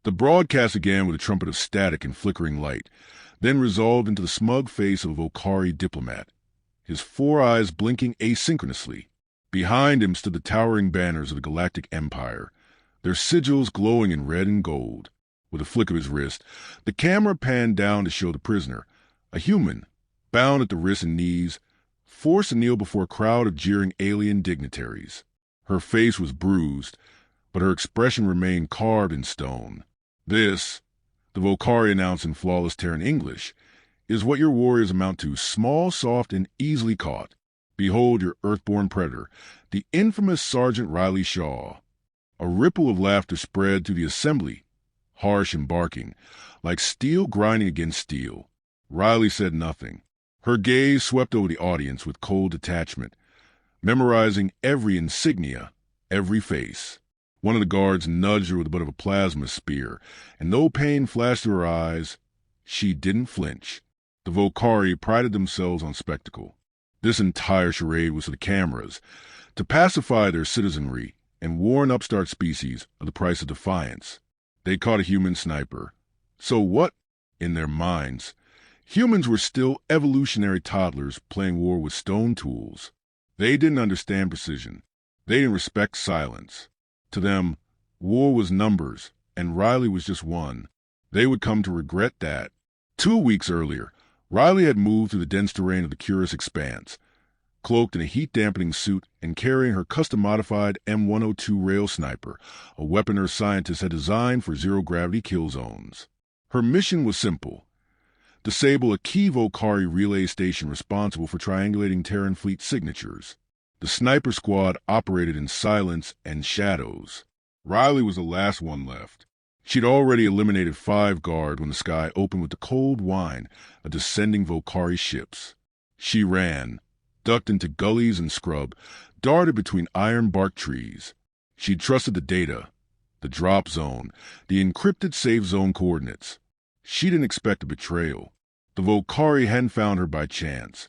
The broadcast began with a trumpet of static and flickering light, then resolved into the smug face of a Volcari diplomat, his four eyes blinking asynchronously. Behind him stood the towering banners of the Galactic Empire, their sigils glowing in red and gold. With a flick of his wrist, the camera panned down to show the prisoner, a human, bound at the wrists and knees, forced to kneel before a crowd of jeering alien dignitaries. Her face was bruised, but her expression remained carved in stone. "This," the Volcari announced in flawless Terran English, "is what your warriors amount to, small, soft, and easily caught. Behold your earthborn predator, the infamous Sergeant Riley Shaw." A ripple of laughter spread through the assembly, harsh and barking, like steel grinding against steel. Riley said nothing. Her gaze swept over the audience with cold detachment, memorizing every insignia, every face. One of the guards nudged her with the butt of a plasma spear, and though pain flashed through her eyes, she didn't flinch. The Volcari prided themselves on spectacle. This entire charade was for the cameras, to pacify their citizenry and warn upstart species of the price of defiance. They caught a human sniper. So what? In their minds, humans were still evolutionary toddlers playing war with stone tools. They didn't understand precision. They didn't respect silence. To them, war was numbers, and Riley was just one. They would come to regret that. 2 weeks earlier, Riley had moved through the dense terrain of the Curious Expanse, cloaked in a heat-dampening suit and carrying her custom-modified M102 rail sniper, a weapon her scientists had designed for zero-gravity kill zones. Her mission was simple: disable a key Volcari relay station responsible for triangulating Terran fleet signatures. The sniper squad operated in silence and shadows. Riley was the last one left. She'd already eliminated 5 guards when the sky opened with the cold whine of descending Volcari ships. She ran, ducked into gullies and scrub, darted between iron-bark trees. She'd trusted the data, the drop zone, the encrypted safe zone coordinates. She didn't expect a betrayal. The Volcari hadn't found her by chance.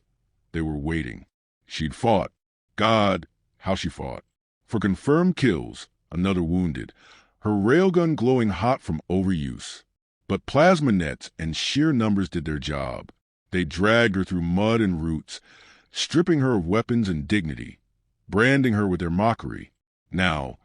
They were waiting. She'd fought. God, how she fought. For confirmed kills, another wounded, her railgun glowing hot from overuse. But plasma nets and sheer numbers did their job. They dragged her through mud and roots, stripping her of weapons and dignity, branding her with their mockery. Now,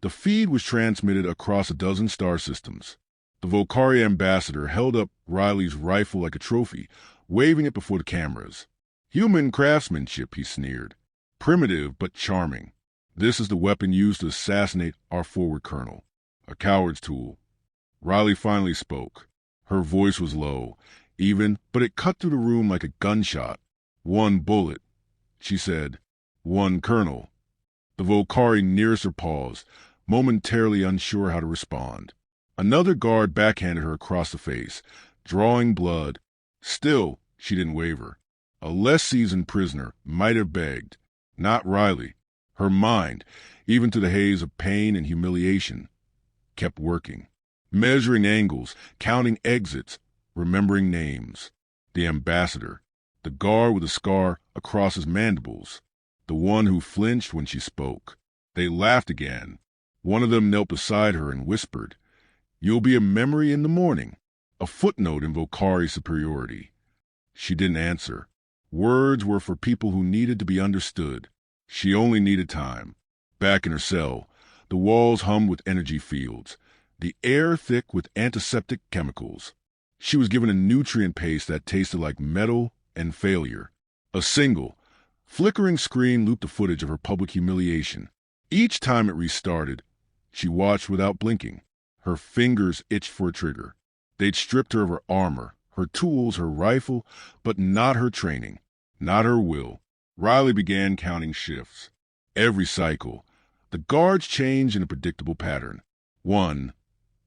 the feed was transmitted across a dozen star systems. The Volcari ambassador held up Riley's rifle like a trophy, waving it before the cameras. "Human craftsmanship," he sneered. "Primitive but charming. This is the weapon used to assassinate our forward colonel. A coward's tool." Riley finally spoke. Her voice was low, even, but it cut through the room like a gunshot. "1 bullet," she said. "1 colonel." The Volcari nearest her paused, momentarily unsure how to respond. Another guard backhanded her across the face, drawing blood. Still, she didn't waver. A less seasoned prisoner might have begged. Not Riley. Her mind, even through the haze of pain and humiliation, kept working. Measuring angles, counting exits, remembering names. The ambassador. The guard with a scar across his mandibles. The one who flinched when she spoke. They laughed again. One of them knelt beside her and whispered, "You'll be a memory in the morning." A footnote in Volcari superiority. She didn't answer. Words were for people who needed to be understood. She only needed time. Back in her cell, the walls hummed with energy fields, the air thick with antiseptic chemicals. She was given a nutrient paste that tasted like metal and failure. A single, flickering screen looped the footage of her public humiliation. Each time it restarted, she watched without blinking. Her fingers itched for a trigger. They'd stripped her of her armor, her tools, her rifle, but not her training, not her will. Riley began counting shifts. Every cycle, the guards changed in a predictable pattern. One,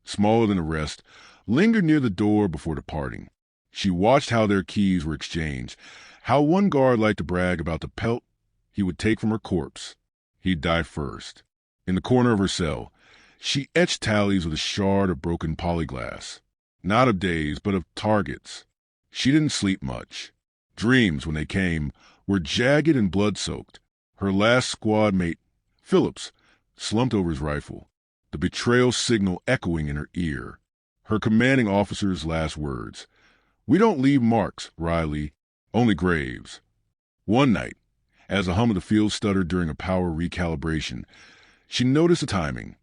smaller than the rest, lingered near the door before departing. She watched how their keys were exchanged, how one guard liked to brag about the pelt he would take from her corpse. He'd die first. In the corner of her cell, she etched tallies with a shard of broken polyglass. Not of days, but of targets. She didn't sleep much. Dreams, when they came, were jagged and blood-soaked. Her last squad mate, Phillips, slumped over his rifle, the betrayal signal echoing in her ear. Her commanding officer's last words. "We don't leave marks, Riley, only graves." One night, as the hum of the field stuttered during a power recalibration, she noticed the timing.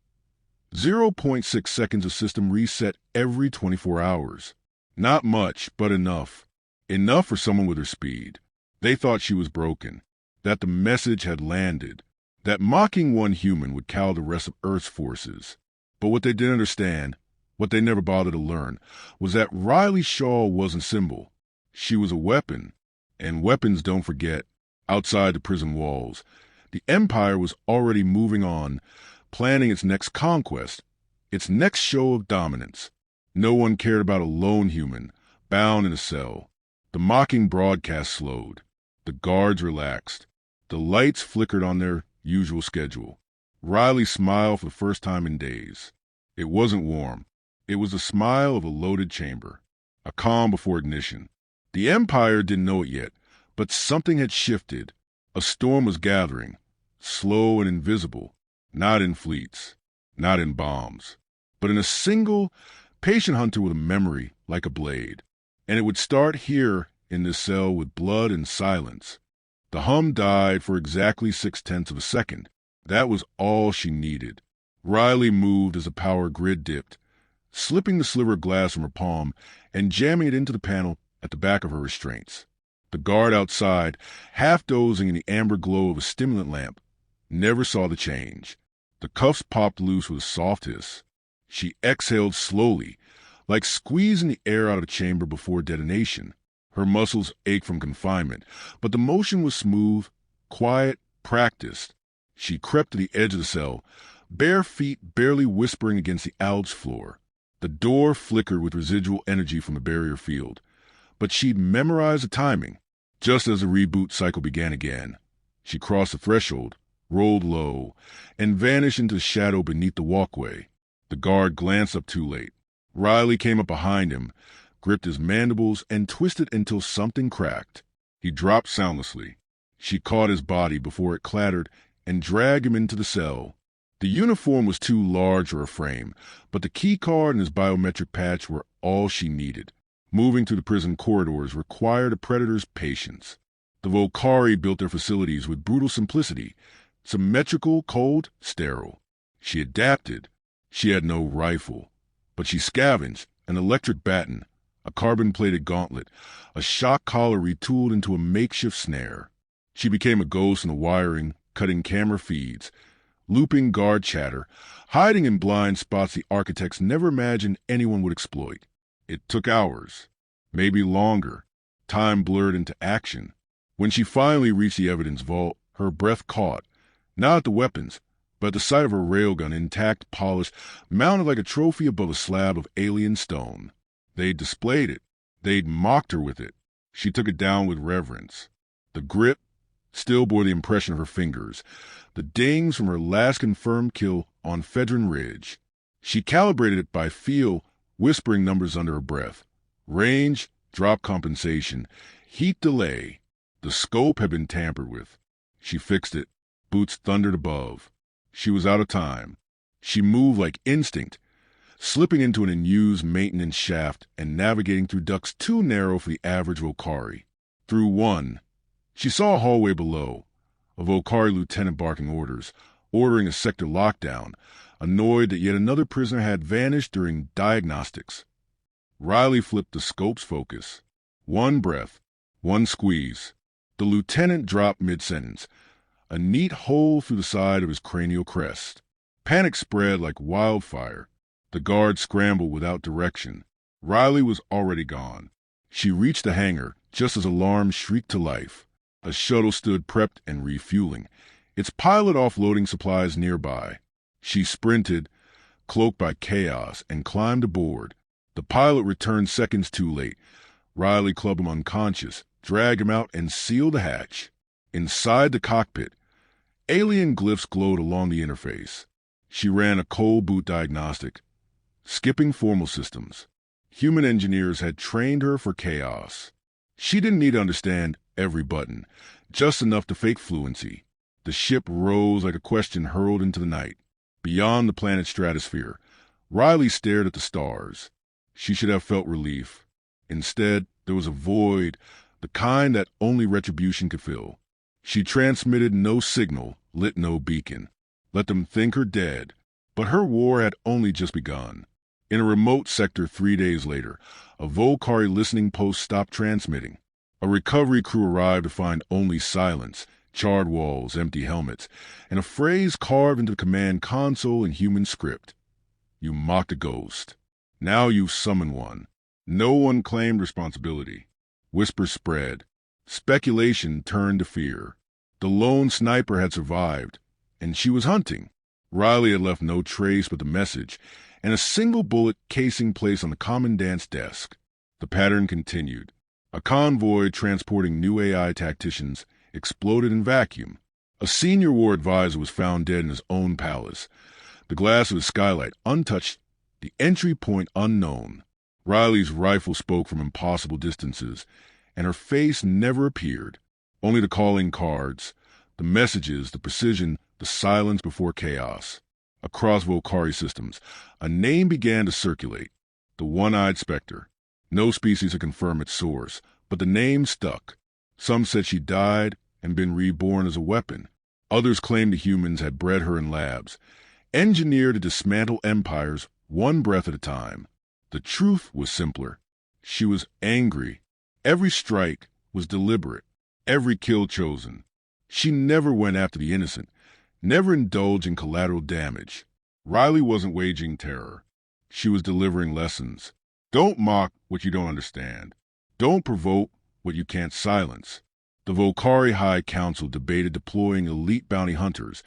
0.6 seconds of system reset every 24 hours. Not much, but enough. Enough for someone with her speed. They thought she was broken, that the message had landed, that mocking one human would cow the rest of Earth's forces. But what they didn't understand, what they never bothered to learn, was that Riley Shaw wasn't Symbol. She was a weapon, and weapons don't forget. Outside the prison walls, the Empire was already moving on, planning its next conquest, its next show of dominance. No one cared about a lone human, bound in a cell. The mocking broadcast slowed. The guards relaxed. The lights flickered on their usual schedule. Riley smiled for the first time in days. It wasn't warm. It was the smile of a loaded chamber, a calm before ignition. The Empire didn't know it yet, but something had shifted. A storm was gathering, slow and invisible, not in fleets, not in bombs, but in a single, patient hunter with a memory like a blade. And it would start here in this cell with blood and silence. The hum died for exactly 0.6 of a second. That was all she needed. Riley moved as the power grid dipped, slipping the sliver of glass from her palm and jamming it into the panel at the back of her restraints. The guard outside, half dozing in the amber glow of a stimulant lamp, never saw the change. The cuffs popped loose with a soft hiss. She exhaled slowly, like squeezing the air out of the chamber before detonation. Her muscles ached from confinement, but the motion was smooth, quiet, practiced. She crept to the edge of the cell, bare feet barely whispering against the alged floor. The door flickered with residual energy from the barrier field, but she'd memorized the timing. Just as the reboot cycle began again, she crossed the threshold, rolled low, and vanished into the shadow beneath the walkway. The guard glanced up too late. Riley came up behind him, gripped his mandibles, and twisted until something cracked. He dropped soundlessly. She caught his body before it clattered and dragged him into the cell. The uniform was too large for a frame, but the key card and his biometric patch were all she needed. Moving through the prison corridors required a predator's patience. The Volcari built their facilities with brutal simplicity, symmetrical, cold, sterile. She adapted. She had no rifle, but she scavenged an electric baton, a carbon-plated gauntlet, a shock collar retooled into a makeshift snare. She became a ghost in the wiring, cutting camera feeds, looping guard chatter, hiding in blind spots the architects never imagined anyone would exploit. It took hours, maybe longer. Time blurred into action. When she finally reached the evidence vault, her breath caught, not at the weapons, but at the sight of her railgun intact, polished, mounted like a trophy above a slab of alien stone. They'd displayed it. They'd mocked her with it. She took it down with reverence. The grip still bore the impression of her fingers, the dings from her last confirmed kill on Fedrin Ridge. She calibrated it by feel, whispering numbers under her breath. Range, drop compensation, heat delay. The scope had been tampered with. She fixed it. Boots thundered above. She was out of time. She moved like instinct, slipping into an unused maintenance shaft and navigating through ducts too narrow for the average Volcari. Through one. She saw a hallway below, a Volcari lieutenant barking orders, ordering a sector lockdown, annoyed that yet another prisoner had vanished during diagnostics. Riley flipped the scope's focus. One breath, one squeeze. The lieutenant dropped mid-sentence, a neat hole through the side of his cranial crest. Panic spread like wildfire. The guard scrambled without direction. Riley was already gone. She reached the hangar just as alarms shrieked to life. A shuttle stood prepped and refueling, its pilot offloading supplies nearby. She sprinted, cloaked by chaos, and climbed aboard. The pilot returned seconds too late. Riley clubbed him unconscious, dragged him out, and sealed the hatch. Inside the cockpit, alien glyphs glowed along the interface. She ran a cold boot diagnostic, skipping formal systems. Human engineers had trained her for chaos. She didn't need to understand every button, just enough to fake fluency. The ship rose like a question hurled into the night. Beyond the planet's stratosphere, Riley stared at the stars. She should have felt relief. Instead, there was a void, the kind that only retribution could fill. She transmitted no signal, lit no beacon. Let them think her dead. But her war had only just begun. In a remote sector 3 days later, a Volcari listening post stopped transmitting. A recovery crew arrived to find only silence, charred walls, empty helmets, and a phrase carved into the command console in human script. You mocked a ghost. Now you've summoned one. No one claimed responsibility. Whispers spread. Speculation turned to fear. The lone sniper had survived, and she was hunting. Riley had left no trace but the message, and a single bullet casing placed on the commandant's desk. The pattern continued. A convoy transporting new AI tacticians exploded in vacuum. A senior war advisor was found dead in his own palace. The glass of his skylight untouched, the entry point unknown. Riley's rifle spoke from impossible distances, and her face never appeared. Only the calling cards, the messages, the precision, the silence before chaos. Across Volcari systems, a name began to circulate. The One-Eyed Spectre. No species had confirmed its source, but the name stuck. Some said she died and been reborn as a weapon. Others claimed the humans had bred her in labs, engineered to dismantle empires one breath at a time. The truth was simpler. She was angry. Every strike was deliberate. Every kill chosen. She never went after the innocent, never indulged in collateral damage. Riley wasn't waging terror. She was delivering lessons. Don't mock what you don't understand. Don't provoke what you can't silence. The Volcari High Council debated deploying elite bounty hunters,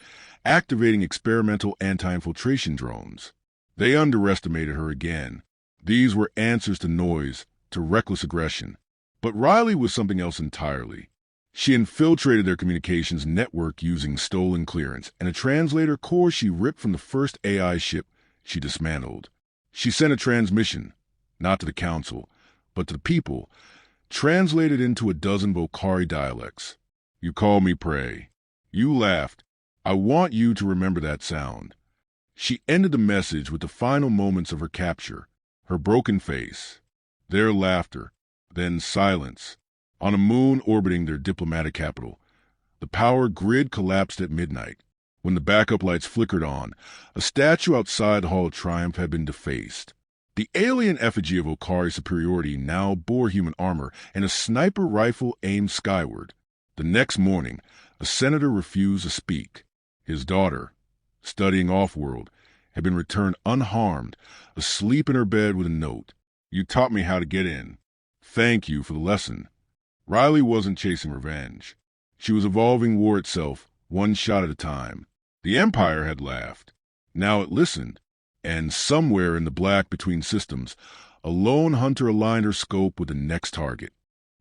activating experimental anti-infiltration drones. They underestimated her again. These were answers to noise, to reckless aggression. But Riley was something else entirely. She infiltrated their communications network using stolen clearance and a translator core she ripped from the first AI ship she dismantled. She sent a transmission, not to the Council, but to the people, translated into a dozen Volcari dialects. You call me prey. You laughed. I want you to remember that sound. She ended the message with the final moments of her capture, her broken face, their laughter, then silence. On a moon orbiting their diplomatic capital, the power grid collapsed at midnight. When the backup lights flickered on, a statue outside the Hall of Triumph had been defaced. The alien effigy of Volcari superiority now bore human armor and a sniper rifle aimed skyward. The next morning, a senator refused to speak. His daughter, studying off-world, had been returned unharmed, asleep in her bed with a note. You taught me how to get in. Thank you for the lesson. Riley wasn't chasing revenge. She was evolving war itself, one shot at a time. The Empire had laughed. Now it listened. And somewhere in the black between systems, a lone hunter aligned her scope with the next target.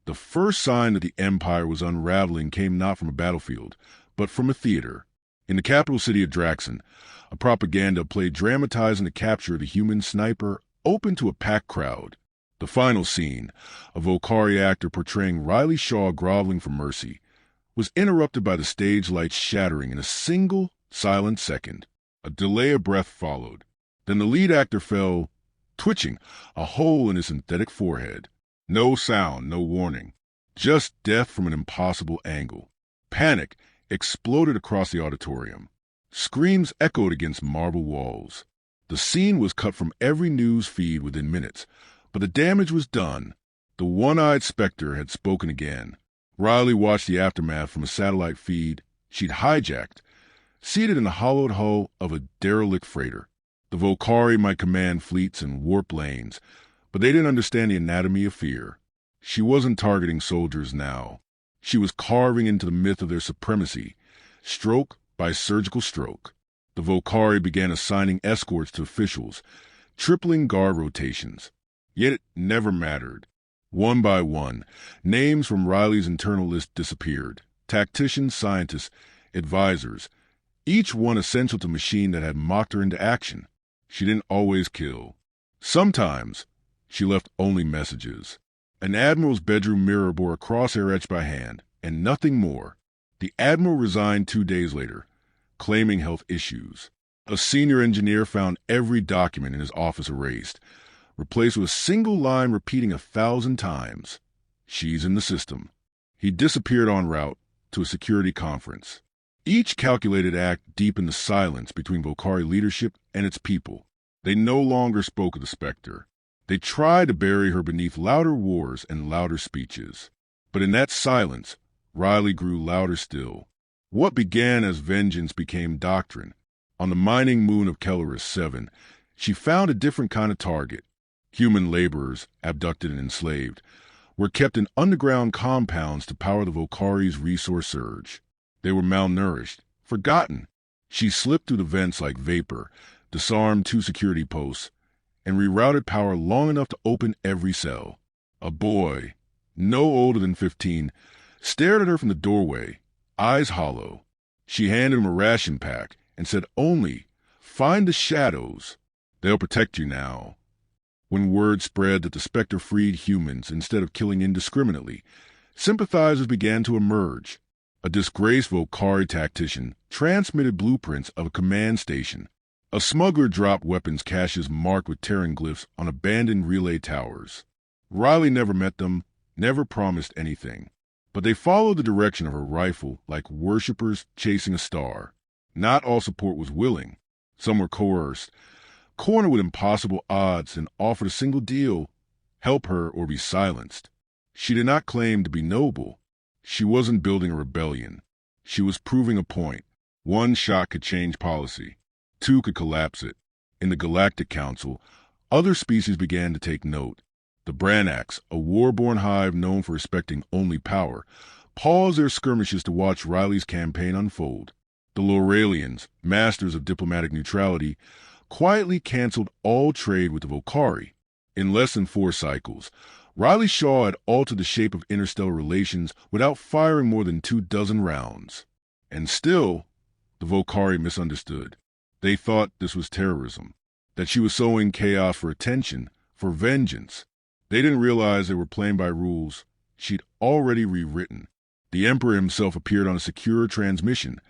The first sign that the Empire was unraveling came not from a battlefield, but from a theater. In the capital city of Draxon, a propaganda play dramatizing the capture of the human sniper opened to a packed crowd. The final scene, a Volcari actor portraying Riley Shaw groveling for mercy, was interrupted by the stage lights shattering in a single, silent second. A delay of breath followed. Then the lead actor fell, twitching, a hole in his synthetic forehead. No sound, no warning. Just death from an impossible angle. Panic exploded across the auditorium. Screams echoed against marble walls. The scene was cut from every news feed within minutes, but the damage was done. The One-Eyed Spectre had spoken again. Riley watched the aftermath from a satellite feed she'd hijacked, seated in the hollowed hull of a derelict freighter. The Volcari might command fleets and warp lanes, but they didn't understand the anatomy of fear. She wasn't targeting soldiers now. She was carving into the myth of their supremacy, stroke by surgical stroke. The Volcari began assigning escorts to officials, tripling guard rotations. Yet it never mattered. One by one, names from Riley's internal list disappeared. Tacticians, scientists, advisors, each one essential to the machine that had mocked her into action. She didn't always kill. Sometimes, she left only messages. An admiral's bedroom mirror bore a crosshair etched by hand, and nothing more. The admiral resigned 2 days later, claiming health issues. A senior engineer found every document in his office erased. replaced with a single line repeating 1,000 times. "She's in the system." He disappeared en route to a security conference. Each calculated act deepened the silence between Volcari leadership and its people. They no longer spoke of the Spectre. They tried to bury her beneath louder wars and louder speeches. But in that silence, Riley grew louder still. What began as vengeance became doctrine. On the mining moon of Kelleris 7, she found a different kind of target. Human laborers, abducted and enslaved, were kept in underground compounds to power the Volcari's resource surge. They were malnourished, forgotten. She slipped through the vents like vapor, disarmed 2 security posts, and rerouted power long enough to open every cell. A boy, no older than 15, stared at her from the doorway, eyes hollow. She handed him a ration pack and said only, "Find the shadows. They'll protect you now." When word spread that the Spectre freed humans instead of killing indiscriminately, sympathizers began to emerge. A disgraced Volcari tactician transmitted blueprints of a command station. A smuggler dropped weapons caches marked with Terran glyphs on abandoned relay towers. Riley never met them, never promised anything. But they followed the direction of her rifle like worshippers chasing a star. Not all support was willing. Some were coerced, cornered with impossible odds and offered a single deal: help her or be silenced. She did not claim to be noble. She wasn't building a rebellion. She was proving a point. 1 shot could change policy. 2 could collapse it. In the Galactic Council, other species began to take note. The Branax, a war-born hive known for respecting only power, paused their skirmishes to watch Riley's campaign unfold. The Loralians, masters of diplomatic neutrality, quietly canceled all trade with the Volcari. In less than 4 cycles, Riley Shaw had altered the shape of interstellar relations without firing more than 24 rounds. And still, the Volcari misunderstood. They thought this was terrorism, that she was sowing chaos for attention, for vengeance. They didn't realize they were playing by rules she'd already rewritten. The Emperor himself appeared on a secure transmission,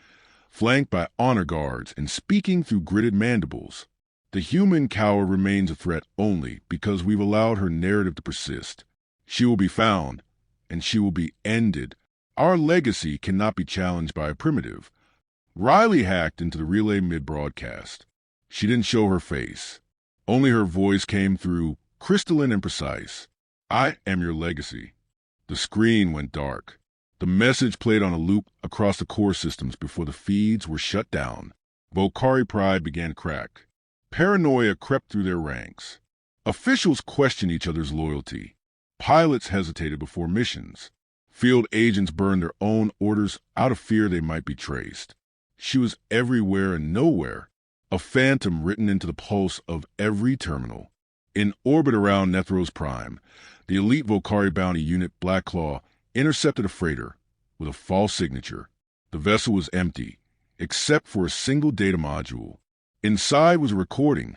flanked by honor guards and speaking through gritted mandibles. The human cower remains a threat only because we've allowed her narrative to persist. She will be found, and she will be ended. Our legacy cannot be challenged by a primitive. Riley hacked into the relay mid-broadcast. She didn't show her face. Only her voice came through, crystalline and precise. "I am your legacy." The screen went dark. The message played on a loop across the core systems before the feeds were shut down. Volcari pride began to crack. Paranoia crept through their ranks. Officials questioned each other's loyalty. Pilots hesitated before missions. Field agents burned their own orders out of fear they might be traced. She was everywhere and nowhere, a phantom written into the pulse of every terminal. In orbit around Nethros Prime, the elite Volcari bounty unit Black Claw intercepted a freighter with a false signature. The vessel was empty, except for a single data module. Inside was a recording,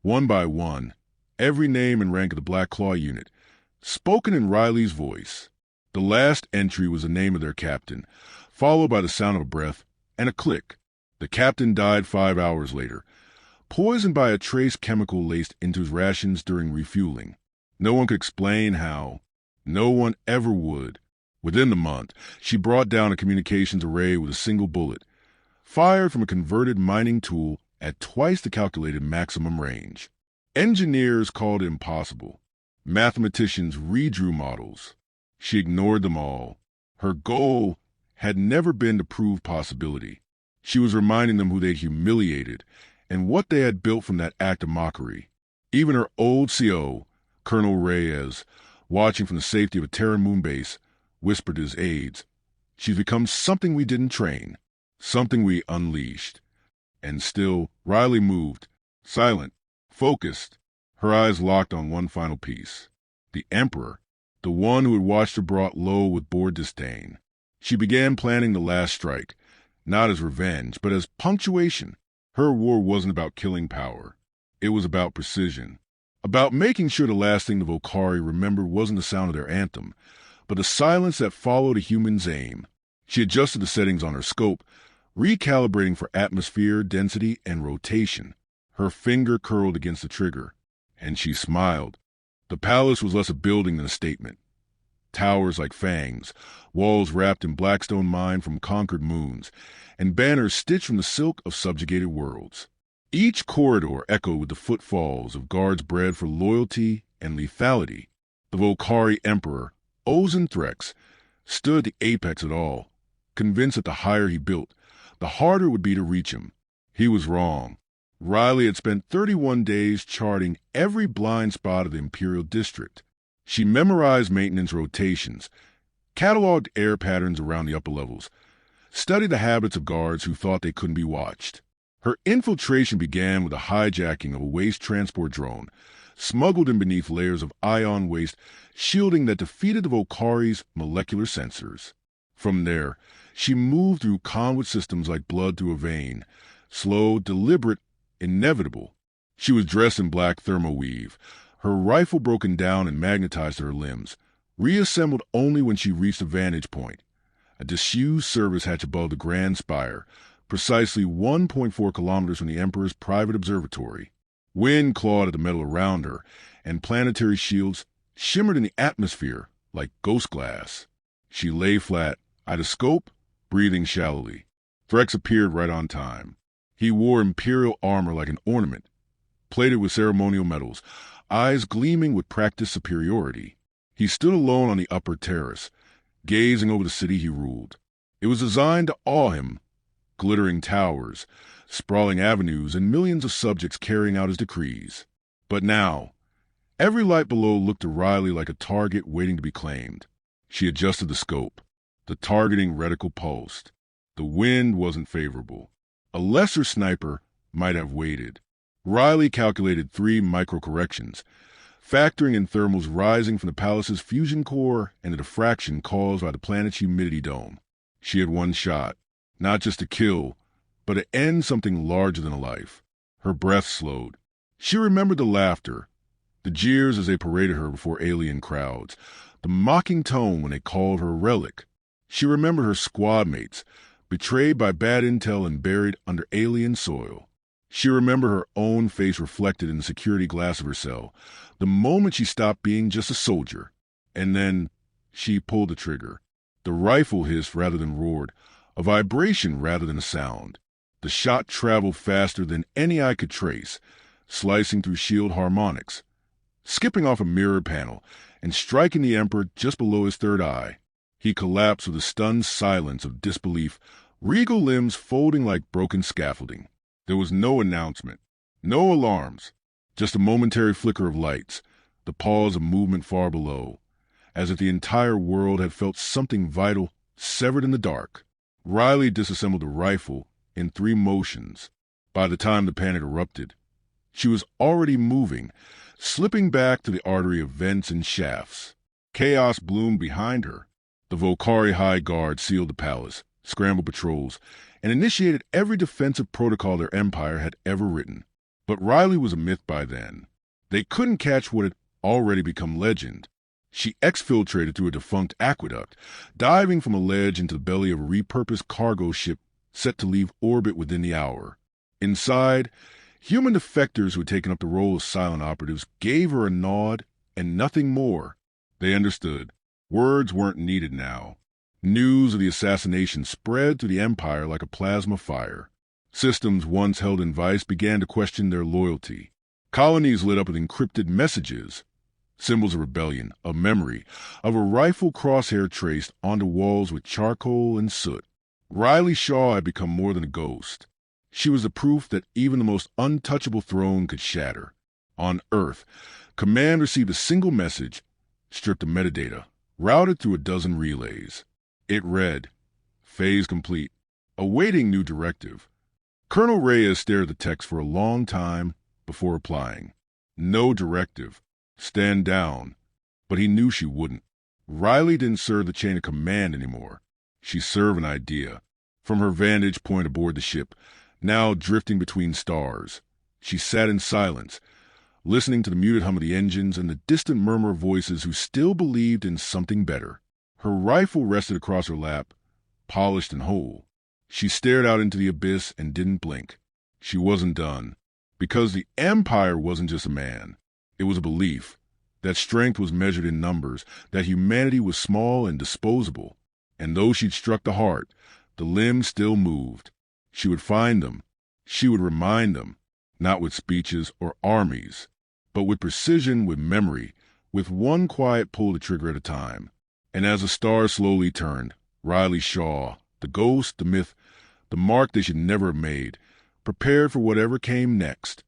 1 by 1, every name and rank of the Black Claw unit, spoken in Riley's voice. The last entry was the name of their captain, followed by the sound of a breath and a click. The captain died 5 hours later, poisoned by a trace chemical laced into his rations during refueling. No one could explain how. No one ever would. Within the month, she brought down a communications array with a single bullet, fired from a converted mining tool at twice the calculated maximum range. Engineers called it impossible. Mathematicians redrew models. She ignored them all. Her goal had never been to prove possibility. She was reminding them who they'd humiliated and what they had built from that act of mockery. Even her old CO, Colonel Reyes, watching from the safety of a Terran moon base, whispered to his aides, "She's become something we didn't train, something we unleashed." And still, Riley moved, silent, focused, her eyes locked on one final piece. The Emperor, the one who had watched her brought low with bored disdain. She began planning the last strike, not as revenge, but as punctuation. Her war wasn't about killing power. It was about precision, about making sure the last thing the Volcari remembered wasn't the sound of their anthem, but the silence that followed a human's aim. She adjusted the settings on her scope, recalibrating for atmosphere, density, and rotation. Her finger curled against the trigger, And she smiled. The palace was less a building than a statement. Towers like fangs, walls wrapped in blackstone mined from conquered moons, and banners stitched from the silk of subjugated worlds. Each corridor echoed with the footfalls of guards bred for loyalty and lethality. The Volcari Emperor, Ozen Threx, stood at the apex of it all, convinced that the higher he built, the harder it would be to reach him. He was wrong. Riley had spent 31 days charting every blind spot of the Imperial District. She memorized maintenance rotations, cataloged air patterns around the upper levels, studied the habits of guards who thought they couldn't be watched. Her infiltration began with the hijacking of a waste transport drone, smuggled in beneath layers of ion waste shielding that defeated the Volcari's molecular sensors. From there, she moved through conduit systems like blood through a vein, slow, deliberate, inevitable. She was dressed in black thermoweave, her rifle broken down and magnetized to her limbs, reassembled only when she reached a vantage point, a disused service hatch above the Grand Spire, precisely 1.4 kilometers from the Emperor's private observatory. Wind clawed at the metal around her, and planetary shields shimmered in the atmosphere like ghost glass. She lay flat, idoscope, breathing shallowly. Threx appeared right on time. He wore imperial armor like an ornament, plated with ceremonial metals, eyes gleaming with practiced superiority. He stood alone on the upper terrace, gazing over the city he ruled. It was designed to awe him. Glittering towers, sprawling avenues, and millions of subjects carrying out his decrees. But now, every light below looked to Riley like a target waiting to be claimed. She adjusted the scope. The targeting reticle pulsed. The wind wasn't favorable. A lesser sniper might have waited. Riley calculated 3 micro-corrections, factoring in thermals rising from the palace's fusion core and the diffraction caused by the planet's humidity dome. She had one shot, not just to kill, but to end something larger than a life. Her breath slowed. She remembered the laughter, the jeers as they paraded her before alien crowds, the mocking tone when they called her a relic. She remembered her squad mates, betrayed by bad intel and buried under alien soil. She remembered her own face reflected in the security glass of her cell, the moment she stopped being just a soldier. And then she pulled the trigger. The rifle hissed rather than roared, a vibration rather than a sound. The shot traveled faster than any eye could trace, slicing through shield harmonics, skipping off a mirror panel, and striking the Emperor just below his third eye. He collapsed with a stunned silence of disbelief, regal limbs folding like broken scaffolding. There was no announcement, no alarms, just a momentary flicker of lights, the pause of movement far below, as if the entire world had felt something vital severed in the dark. Riley disassembled the rifle in 3 motions. By the time the panic erupted, she was already moving, slipping back to the artery of vents and shafts. Chaos bloomed behind her. The Volcari High Guard sealed the palace, scrambled patrols, and initiated every defensive protocol their empire had ever written. But Riley was a myth by then. They couldn't catch what had already become legend. She exfiltrated through a defunct aqueduct, diving from a ledge into the belly of a repurposed cargo ship set to leave orbit within the hour. Inside, human defectors who had taken up the role of silent operatives gave her a nod and nothing more. They understood. Words weren't needed now. News of the assassination spread through the Empire like a plasma fire. Systems once held in vice began to question their loyalty. Colonies lit up with encrypted messages, symbols of rebellion, of memory, of a rifle crosshair traced onto walls with charcoal and soot. Riley Shaw had become more than a ghost. She was the proof that even the most untouchable throne could shatter. On Earth, Command received a single message, stripped of metadata, routed through a dozen relays. It read, "Phase complete. Awaiting new directive." Colonel Reyes stared at the text for a long time before replying. No directive. Stand down. But he knew she wouldn't. Riley didn't serve the chain of command anymore. She served an idea. From her vantage point aboard the ship, now drifting between stars, she sat in silence, listening to the muted hum of the engines and the distant murmur of voices who still believed in something better. Her rifle rested across her lap, polished and whole. She stared out into the abyss and didn't blink. She wasn't done. Because the Empire wasn't just a man. It was a belief that strength was measured in numbers, that humanity was small and disposable, and though she'd struck the heart, the limbs still moved. She would find them. She would remind them, not with speeches or armies, but with precision, with memory, with one quiet pull the trigger at a time. And as the stars slowly turned, Riley Shaw, the ghost, the myth, the mark they should never have made, prepared for whatever came next.